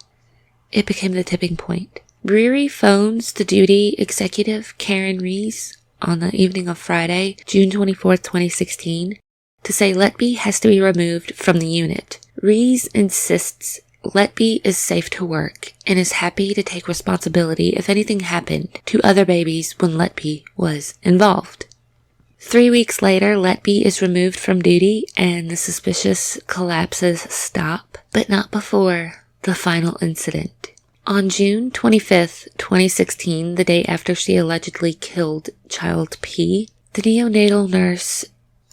it became the tipping point. Brewery phones the duty executive Karen Rees on the evening of Friday, June 24th, 2016, to say Letby has to be removed from the unit. Rees insists Letby is safe to work and is happy to take responsibility if anything happened to other babies when Letby was involved. 3 weeks later, Letby is removed from duty and the suspicious collapses stop, but not before the final incident. On June 25th, 2016, the day after she allegedly killed child P, the neonatal nurse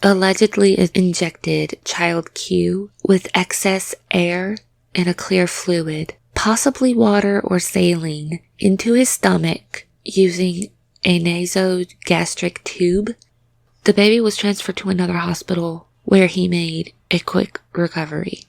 allegedly injected child Q with excess air and a clear fluid, possibly water or saline, into his stomach using a nasogastric tube. The baby was transferred to another hospital where he made a quick recovery.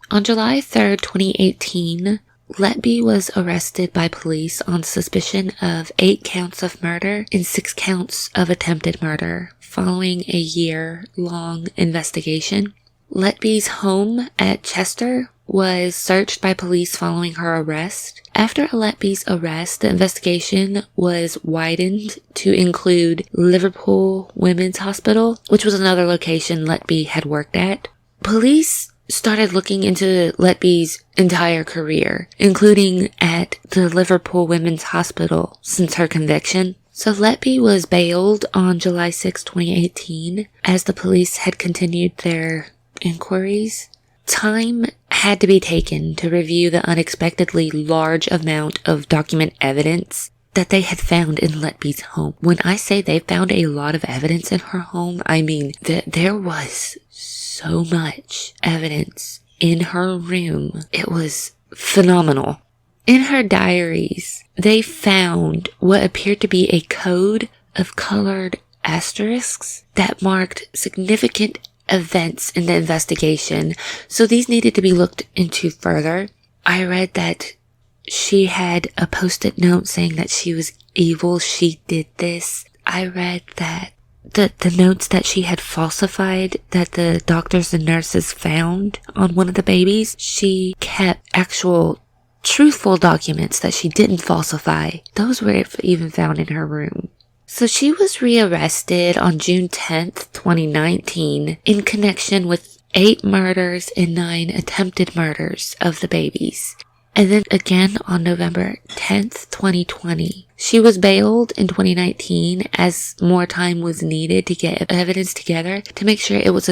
On July 3rd, 2018, Letby was arrested by police on suspicion of 8 counts of murder and 6 counts of attempted murder, following a year-long investigation. Letby's home at Chester was searched by police following her arrest. After Letby's arrest, the investigation was widened to include Liverpool Women's Hospital, which was another location Letby had worked at. Police started looking into Letby's entire career, including at the Liverpool Women's Hospital since her conviction. So Letby was bailed on July 6, 2018, as the police had continued their inquiries. Time had to be taken to review the unexpectedly large amount of document evidence that they had found in Letby's home. When I say they found a lot of evidence in her home, I mean that there was so much evidence in her room. It was phenomenal. In her diaries, they found what appeared to be a code of colored asterisks that marked significant events in the investigation, so these needed to be looked into further. I read that she had a post-it note saying that she was evil, she did this. I read that the notes that she had falsified that the doctors and nurses found on one of the babies, she kept actual truthful documents that she didn't falsify. Those were even found in her room. So she was rearrested on June 10th, 2019 in connection with 8 murders and 9 attempted murders of the babies. And then again on November 10th, 2020. She was bailed in 2019 as more time was needed to get evidence together to make sure it was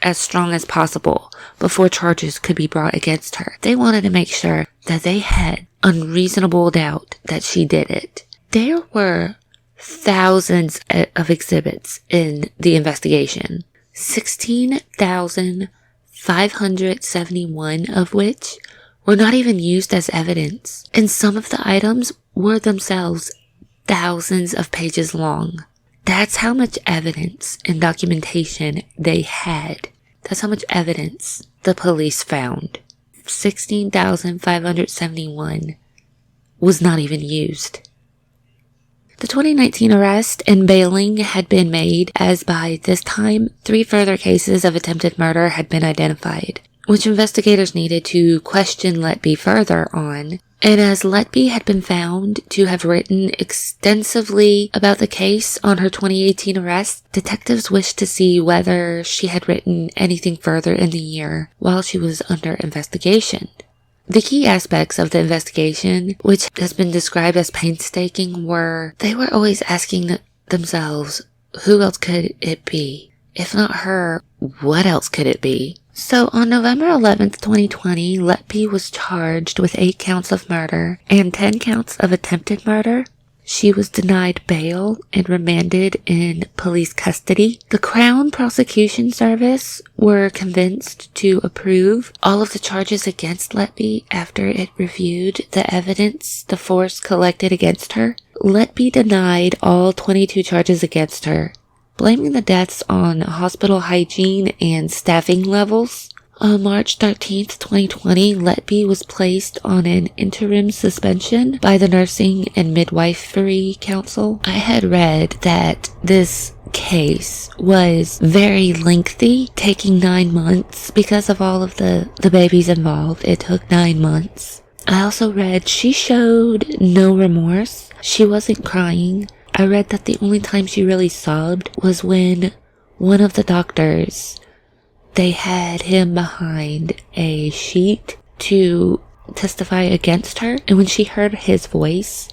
as strong as possible before charges could be brought against her. They wanted to make sure that they had unreasonable doubt that she did it. There were thousands of exhibits in the investigation, 16,571 of which were not even used as evidence, and some of the items were themselves thousands of pages long. That's how much evidence and documentation they had. That's how much evidence the police found. 16,571 was not even used. The 2019 arrest and bailing had been made, as by this time, 3 further cases of attempted murder had been identified, which investigators needed to question Letby further on. And as Letby had been found to have written extensively about the case on her 2018 arrest, detectives wished to see whether she had written anything further in the year while she was under investigation. The key aspects of the investigation, which has been described as painstaking, were they were always asking themselves, who else could it be? If not her, what else could it be? So on November 11th, 2020, Letby was charged with 8 counts of murder and 10 counts of attempted murder. She was denied bail and remanded in police custody. The Crown Prosecution Service were convinced to approve all of the charges against Letby after it reviewed the evidence the force collected against her. Letby denied all 22 charges against her, blaming the deaths on hospital hygiene and staffing levels. On March 13th, 2020, Letby was placed on an interim suspension by the Nursing and Midwifery Council. I had read that this case was very lengthy, taking 9 months because of all of the babies involved. It took 9 months. I also read she showed no remorse. She wasn't crying. I read that the only time she really sobbed was when one of the doctors, they had him behind a sheet to testify against her. And when she heard his voice,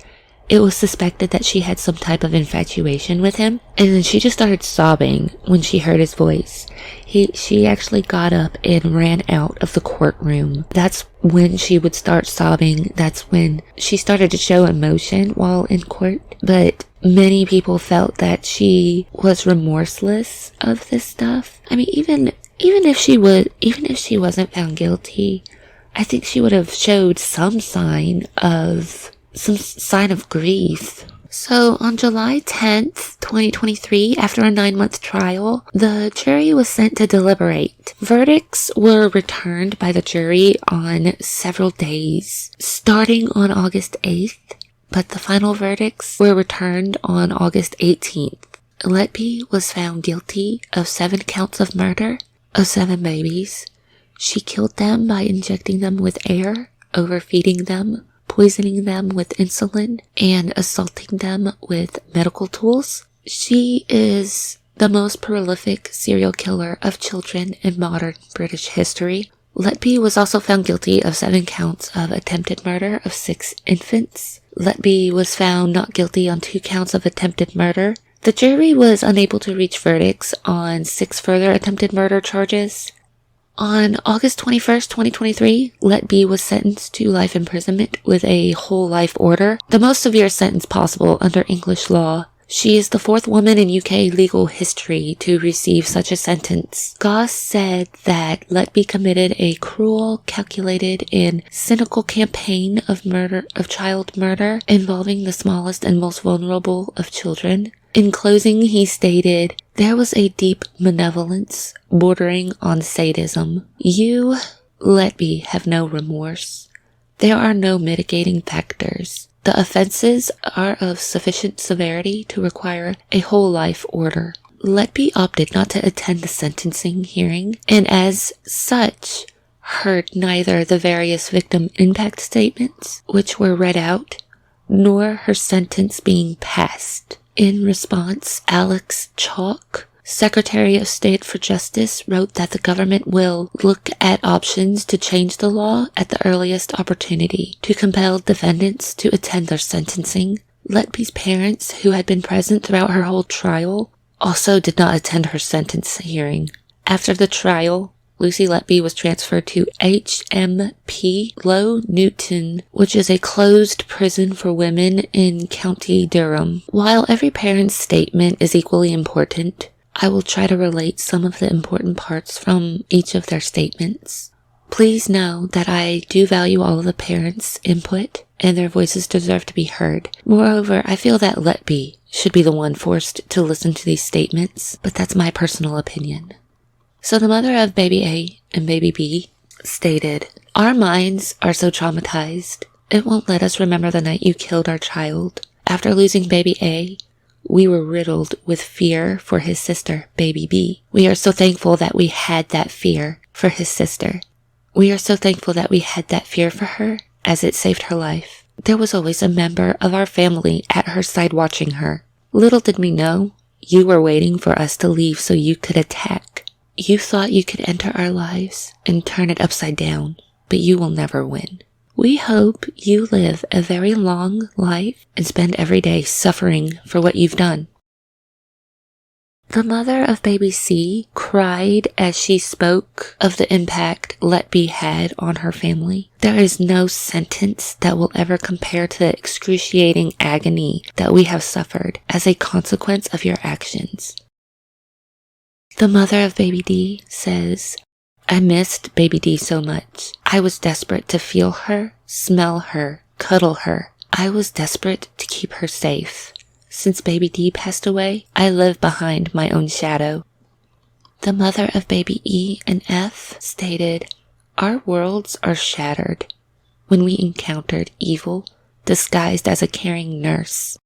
It was suspected that she had some type of infatuation with him, and then she just started sobbing when she heard his voice. She actually got up and ran out of the courtroom. That's when she would start sobbing. That's when she started to show emotion while in court. But many people felt that she was remorseless of this stuff. I mean, even if she wasn't found guilty, I think she would have showed some sign of grief. So on July 10th, 2023, after a 9-month trial, the jury was sent to deliberate. Verdicts were returned by the jury on several days, starting on August 8th, but the final verdicts were returned on August 18th. Letby was found guilty of 7 counts of murder of 7 babies. She killed them by injecting them with air, overfeeding them, poisoning them with insulin, and assaulting them with medical tools. She is the most prolific serial killer of children in modern British history. Letby was also found guilty of 7 counts of attempted murder of 6 infants. Letby was found not guilty on 2 counts of attempted murder. The jury was unable to reach verdicts on 6 further attempted murder charges. On August 21st, 2023, Letby was sentenced to life imprisonment with a whole life order, the most severe sentence possible under English law. She is the 4th woman in UK legal history to receive such a sentence. Goss said that Letby committed a cruel, calculated, and cynical campaign of child murder involving the smallest and most vulnerable of children. In closing, he stated, "There was a deep malevolence bordering on sadism. You, Letby, have no remorse. There are no mitigating factors. The offenses are of sufficient severity to require a whole life order." Letby opted not to attend the sentencing hearing, and as such, heard neither the various victim impact statements, which were read out, nor her sentence being passed. In response, Alex Chalk, Secretary of State for Justice, wrote that the government will look at options to change the law at the earliest opportunity to compel defendants to attend their sentencing. Letby's parents, who had been present throughout her whole trial, also did not attend her sentence hearing. After the trial, Lucy Letby was transferred to HMP Low Newton, which is a closed prison for women in County Durham. While every parent's statement is equally important, I will try to relate some of the important parts from each of their statements. Please know that I do value all of the parents' input, and their voices deserve to be heard. Moreover, I feel that Letby should be the one forced to listen to these statements, but that's my personal opinion. So the mother of baby A and baby B stated, "Our minds are so traumatized, it won't let us remember the night you killed our child. After losing baby A, we were riddled with fear for his sister, baby B. We are so thankful that we had that fear for his sister. We are so thankful that we had that fear for her, as it saved her life. There was always a member of our family at her side watching her. Little did we know, you were waiting for us to leave so you could attack. You thought you could enter our lives and turn it upside down, but you will never win. We hope you live a very long life and spend every day suffering for what you've done." The mother of baby C cried as she spoke of the impact Letby had on her family. "There is no sentence that will ever compare to the excruciating agony that we have suffered as a consequence of your actions." The mother of baby D says, "I missed baby D so much. I was desperate to feel her, smell her, cuddle her. I was desperate to keep her safe. Since baby D passed away, I live behind my own shadow." The mother of baby E and F stated, "Our worlds are shattered when we encountered evil disguised as a caring nurse."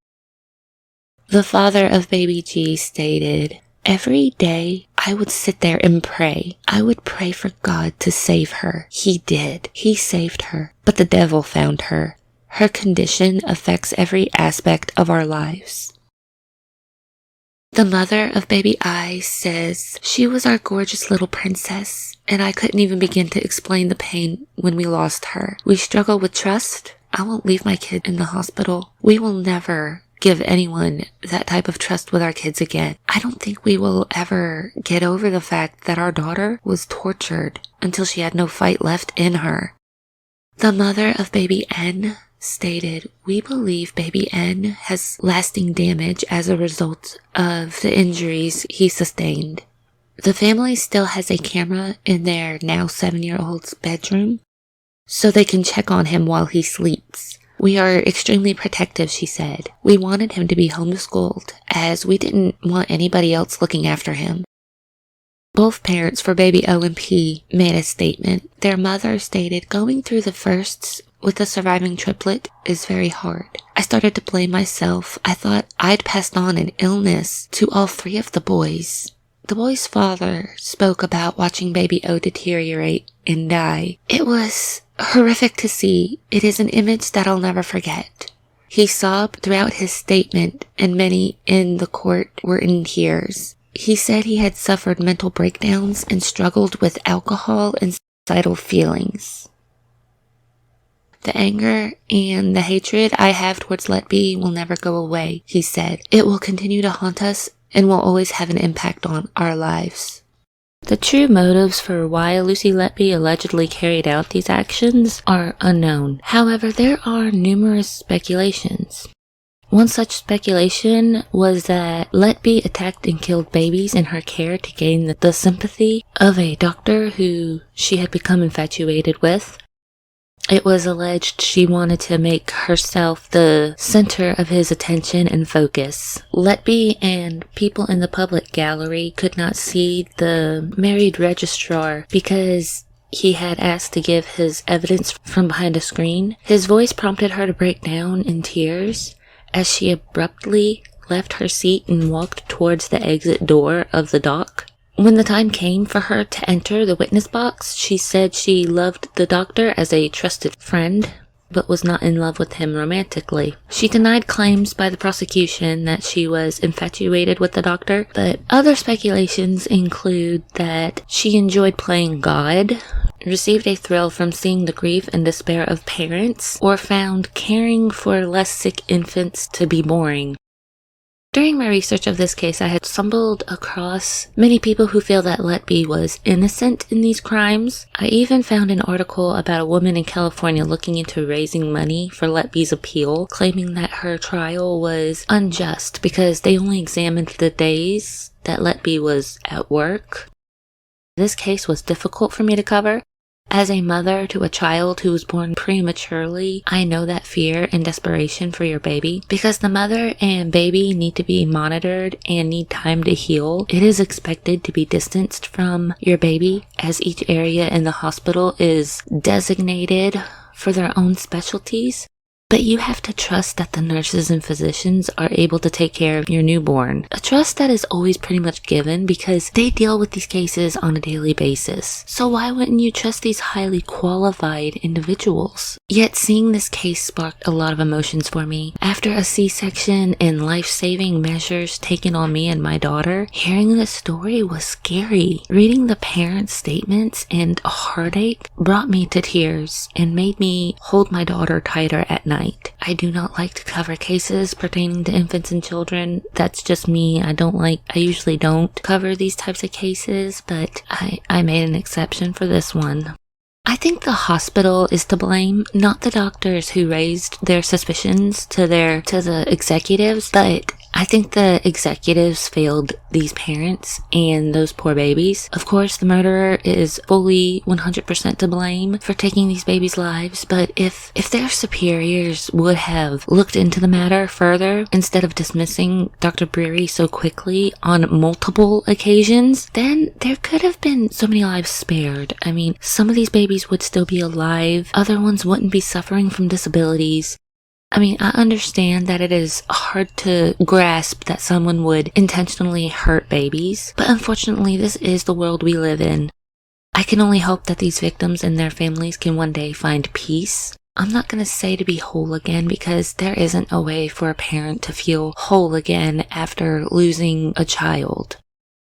The father of baby G stated, "Every day I would sit there and pray. I would pray for God to save her. He did. He saved her. But the devil found her. Her condition affects every aspect of our lives." The mother of baby I says, "She was our gorgeous little princess, and I couldn't even begin to explain the pain when we lost her. We struggled with trust, I won't leave my kid in the hospital. We will never give anyone that type of trust with our kids again. I don't think we will ever get over the fact that our daughter was tortured until she had no fight left in her. The mother of baby N stated, "We believe baby N has lasting damage as a result of the injuries he sustained." The family still has a camera in their now 7-year-old's bedroom, so they can check on him while he sleeps. "We are extremely protective," she said. "We wanted him to be homeschooled, as we didn't want anybody else looking after him." Both parents for baby O and P made a statement. Their mother stated, "Going through the firsts with the surviving triplet is very hard. I started to blame myself. I thought I'd passed on an illness to all 3 of the boys." The boy's father spoke about watching baby O deteriorate and die. "It was horrific to see. It is an image that I'll never forget." He sobbed throughout his statement, and many in the court were in tears. He said he had suffered mental breakdowns and struggled with alcohol and suicidal feelings. "The anger and the hatred I have towards Letby will never go away," he said. "It will continue to haunt us and will always have an impact on our lives." The true motives for why Lucy Letby allegedly carried out these actions are unknown. However, there are numerous speculations. One such speculation was that Letby attacked and killed babies in her care to gain the sympathy of a doctor who she had become infatuated with. It was alleged she wanted to make herself the center of his attention and focus. Letby and people in the public gallery could not see the married registrar because he had asked to give his evidence from behind a screen. His voice prompted her to break down in tears as she abruptly left her seat and walked towards the exit door of the dock. When the time came for her to enter the witness box, she said she loved the doctor as a trusted friend, but was not in love with him romantically. She denied claims by the prosecution that she was infatuated with the doctor, but other speculations include that she enjoyed playing God, received a thrill from seeing the grief and despair of parents, or found caring for less sick infants to be boring. During my research of this case, I had stumbled across many people who feel that Letby was innocent in these crimes. I even found an article about a woman in California looking into raising money for Letby's appeal, claiming that her trial was unjust because they only examined the days that Letby was at work. This case was difficult for me to cover. As a mother to a child who was born prematurely, I know that fear and desperation for your baby. Because the mother and baby need to be monitored and need time to heal, it is expected to be distanced from your baby as each area in the hospital is designated for their own specialties. But you have to trust that the nurses and physicians are able to take care of your newborn. A trust that is always pretty much given because they deal with these cases on a daily basis. So why wouldn't you trust these highly qualified individuals? Yet seeing this case sparked a lot of emotions for me. After a C-section and life-saving measures taken on me and my daughter, hearing this story was scary. Reading the parents' statements and heartache brought me to tears and made me hold my daughter tighter at night. I do not like to cover cases pertaining to infants and children. That's just me. I usually don't cover these types of cases, but I made an exception for this one. I think the hospital is to blame, not the doctors who raised their suspicions to the executives, but I think the executives failed these parents and those poor babies. Of course, the murderer is fully 100% to blame for taking these babies' lives, but if their superiors would have looked into the matter further instead of dismissing Dr. Breary so quickly on multiple occasions, then there could have been so many lives spared. I mean, some of these babies would still be alive, other ones wouldn't be suffering from disabilities. I mean, I understand that it is hard to grasp that someone would intentionally hurt babies, but unfortunately this is the world we live in. I can only hope that these victims and their families can one day find peace. I'm not going to say to be whole again because there isn't a way for a parent to feel whole again after losing a child.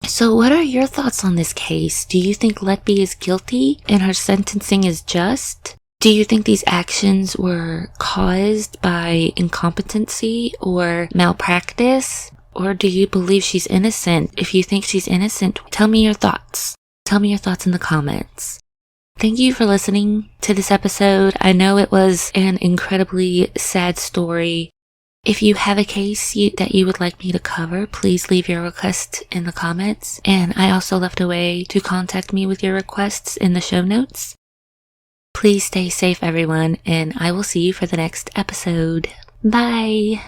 So what are your thoughts on this case? Do you think Letby is guilty and her sentencing is just? Do you think these actions were caused by incompetency or malpractice? Or do you believe she's innocent? If you think she's innocent, tell me your thoughts. Tell me your thoughts in the comments. Thank you for listening to this episode. I know it was an incredibly sad story. If you have a case that you would like me to cover, please leave your request in the comments. And I also left a way to contact me with your requests in the show notes. Please stay safe, everyone, and I will see you for the next episode. Bye!